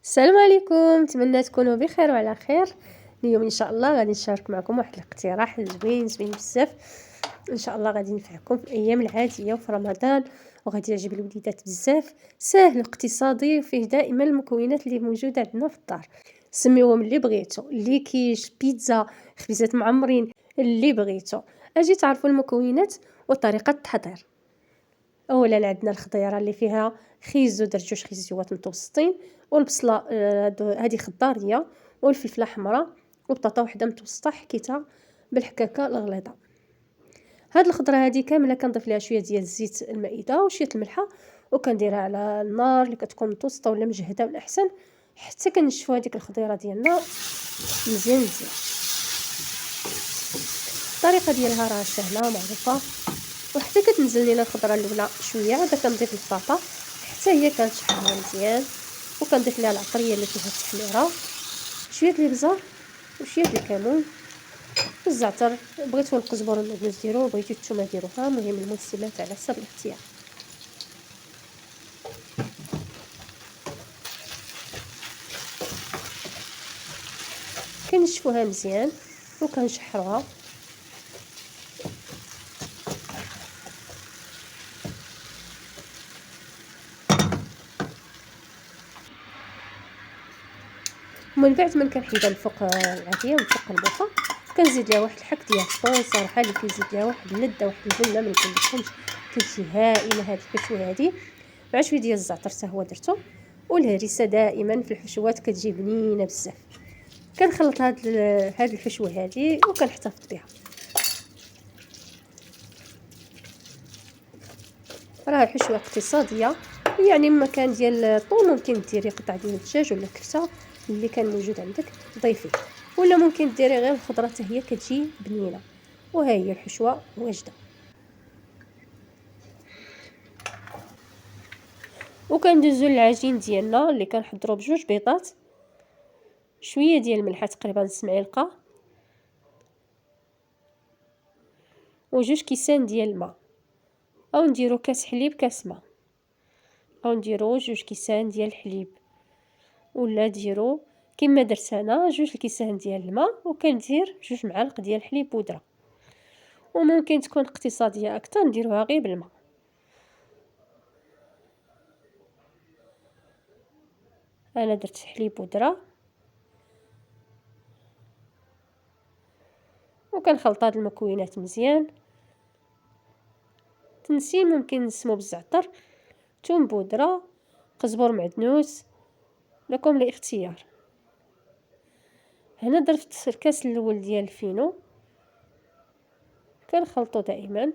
السلام عليكم، نتمنى تكونوا بخير وعلى خير. اليوم ان شاء الله غادي نشارك معكم واحد الاقتراح زوين بزاف. ان شاء الله غادي ينفعكم في الايام العاديه وفي رمضان، وغادي يعجب الوليدات بزاف. ساهل اقتصادي وفيه دائما المكونات اللي موجوده عندنا في الدار. سميوهم اللي بغيتو، اللي كيش، بيتزا، خبيزات معمرين، اللي بغيتو. اجي تعرفوا المكونات وطريقه التحضير. اولا عندنا الخضيره اللي فيها خيزو، درت جوج خيزوات متوسطين، والبصله هذه خضاريه، والفلفله حمراء، وبطاطا وحده متوسطه حكيتها بالحكاكه الغليظه. هاد الخضره هذه كامله كنضيف ليها شويه ديال الزيت المائده وشويه الملحه، وكنديرها على النار اللي كتكون متوسطه ولا مجهده والاحسن حتى كنشفوا هذيك الخضيره ديالنا مزيان. الطريقه ديالها راه سهله معروفه، وحتى كتنزل لينا الخضره الاولى شويه عاد كنضيف البطاطا حتى هي كنشحنها مزيان، وكنضيف ليها العطريه اللي فيها التحميره، شويه الابزار وشويه الكمون والزعتر. بغيتو القزبر والمعدنوس ديروه، بغيتو الثومه ديروها، المهم المسلمات على حسب الاختيار. كنشفوها مزيان وكنشحروها. ومن بعد من كنحيدها من فوق العافيه من فوق البوطه، كنزيد ليها واحد الحك ديال الطون. صراحه اللي كيزيد ليها واحد النده واحد البنه ما نكذبكمش كتجي هائله هذه الحشوه هذه، مع شويه ديال الزعتر حتى هو درتو. والهريسه دائما في الحشوات كتجي بنينه بزاف. كنخلط هاد الحشوه هذه وكنحتفظ بها. راه حشوه اقتصاديه، يعني مكان ديال الطون ممكن ديري قطع ديال الدجاج ولا كفته اللي كان موجود عندك ضيفيه، ولا ممكن ديري غير الخضره حتى هي كتجي بنينه. وها هي الحشوه واجده. وكندوزو للعجين ديالنا اللي كنحضروا بجوج بيضات، شويه ديال الملحه تقريبا نص معلقه، وجوج كيسان ديال الماء، او نديرو كاس حليب كاس ماء، او نديرو جوج كيسان ديال الحليب، ولا ديرو كما درت انا جوج الكيسان ديال الماء وكندير جوج معالق ديال الحليب بودره. وممكن تكون اقتصاديه اكثر نديروها غير بالماء. انا درت حليب بودره وكنخلط هاد المكونات مزيان. تنسيم ممكن نسمو بالزعتر، ثوم بودره، قزبر معدنوس، لكم الاختيار. هنا درت الكاس الاول ديال الفينو، كنخلطو دائما،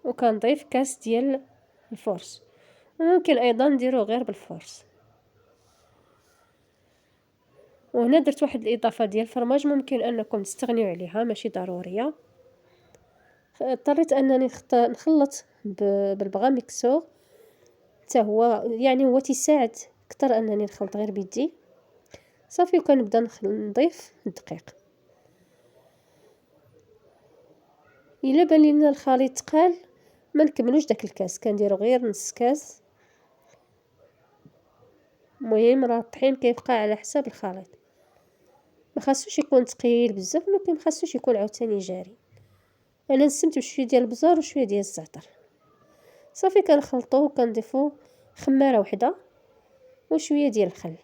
وكنضيف كاس ديال الفورس، وممكن ايضا نديرو غير بالفورس. وهنا درت واحد الاضافه ديال الفرماج، ممكن انكم تستغنيو عليها ماشي ضروريه. اضطريت انني نخلط بالبغا ميكسور حتى هو، يعني هو تيساعد اكثر انني نخلط غير بيدي صافي. وكنبدا نضيف الدقيق. الا بان لينا الخليط ثقال ما نكملوش داك الكاس، كنديرو غير نص كاس. المهم راه الطحين كيبقى على حساب الخليط، ما خاصوش يكون ثقيل بزاف، ولكن ما خاصوش يكون عاوتاني جاري. انا نسمت بشويه ديال البزار وشويه ديال الزعتر صافي. كنخلطوه وكنضيفو خماره وحده وشويه ديال الخل.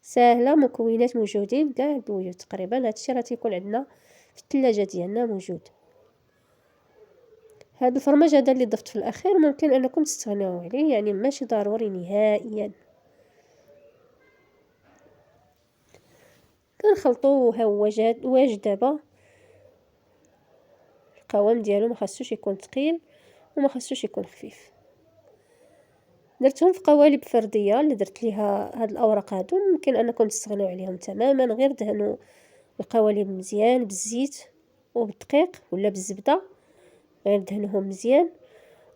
ساهله، مكونات موجودين كاع البيوت تقريبا. هادشي راه تيكون عندنا في الثلاجه ديالنا موجود. هذا الفرماج هذا اللي ضفت في الاخير ممكن انكم تستغنوا عليه، يعني ماشي ضروري نهائيا. كنخلطوه ها هو واجد دابا. القوام ديالو ما خاصوش يكون ثقيل وما خاصوش يكون خفيف. درتهم في قوالب فرديه اللي درت ليها هاد الاوراق هادو، ممكن انكم تستغنوا عليهم تماما. غير دهنوا القوالب مزيان بالزيت وبالدقيق ولا بالزبده، غير دهنوهم مزيان.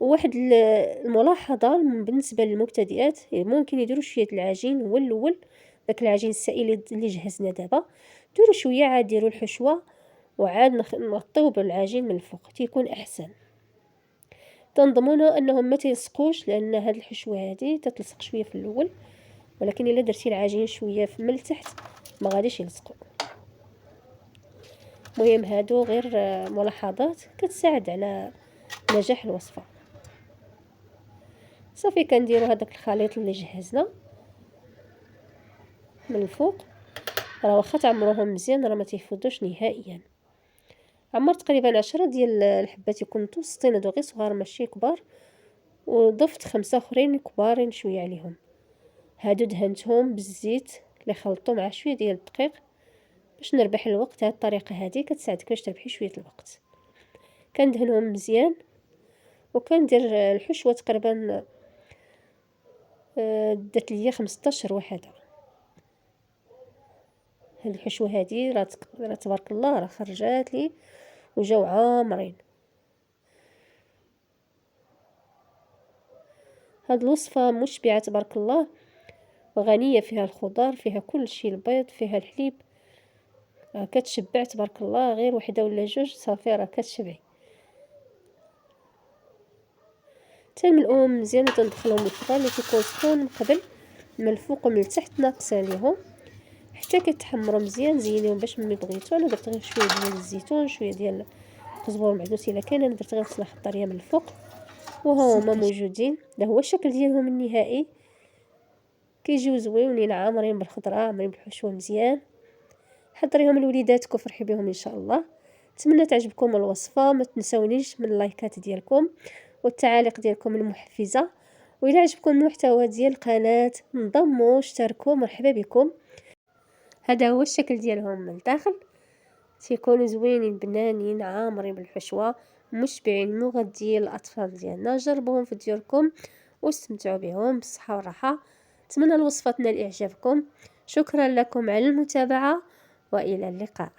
وواحد الملاحظه بالنسبه للمبتدئات، ممكن يديروا شويه العجين هو الاول، داك العجين السائل اللي جهزنا دابا ديروا شويه، عاد ديروا الحشوه وعاد نغطيو بالعجين من الفوق تيكون احسن. تنضمنوا انهم ما تيلصقوش، لان هاد الحشوه هذه تتلصق شويه في الاول، ولكن الا درتي العجين شويه من التحت ما غاديش يلصقوا. المهم هادو غير ملاحظات كتساعد على نجاح الوصفه. صافي كنديروا هذاك الخليط اللي جهزنا من الفوق. راه واخا تعمروهم مزيان راه ما تيفوضوش نهائيا. عمرت تقريبا 10 ديال الحبات يكونوا متوسطين، هادو غير صغار ماشي كبار، وضفت 5 اخرين كبارين شويه عليهم. هادو دهنتهم بالزيت اللي خلطته مع شويه ديال الدقيق باش نربح الوقت. هاد الطريقه هذه كتساعدك باش تربحي شويه الوقت. كندهنهم مزيان وكندير الحشوه تقريبا دات ليا 15 وحده. هاد الحشوه هذه راه تبارك الله راه خرجات لي وجاو عامرين. هاد الوصفه مشبعه تبارك الله وغنيه، فيها الخضار، فيها كل شيء، البيض، فيها الحليب، كتشبع تبارك الله. غير وحده ولا جوج صافي راه كتشبعي. تنملؤهم مزيان وتندخلهم للفران اللي كيكون سخون من قبل، من الفوق ومن التحت ناقص عليهم حتى كيتحمروا مزيان. زينيهم باش ملي بغيتو. انا درت غير شويه ديال الزيتون، شويه ديال القزبور المعدوس الا كاين. انا درت غير بصله خضريه من الفوق وها هما موجودين. هذا هو الشكل ديالهم النهائي. كيجيو زويونين عامرين بالخضره، عامرين بالحشوه مزيان. حضريهم لوليداتك وفرحي بهم ان شاء الله. نتمنى تعجبكم الوصفه. ما تنسونيش من اللايكات ديالكم والتعاليق ديالكم المحفزه. وإلا عجبكم المحتوى ديال القناه انضموا اشتركوا. مرحبا بكم. هذا هو الشكل ديالهم من الداخل. تيكونوا زوينين بنانين عامرين بالحشوه مشبعين مغذيين للاطفال ديالنا. جربوهم في ديوركم واستمتعوا بهم بالصحه والراحه. نتمنى الوصفه تنال اعجابكم. شكرا لكم على المتابعه والى اللقاء.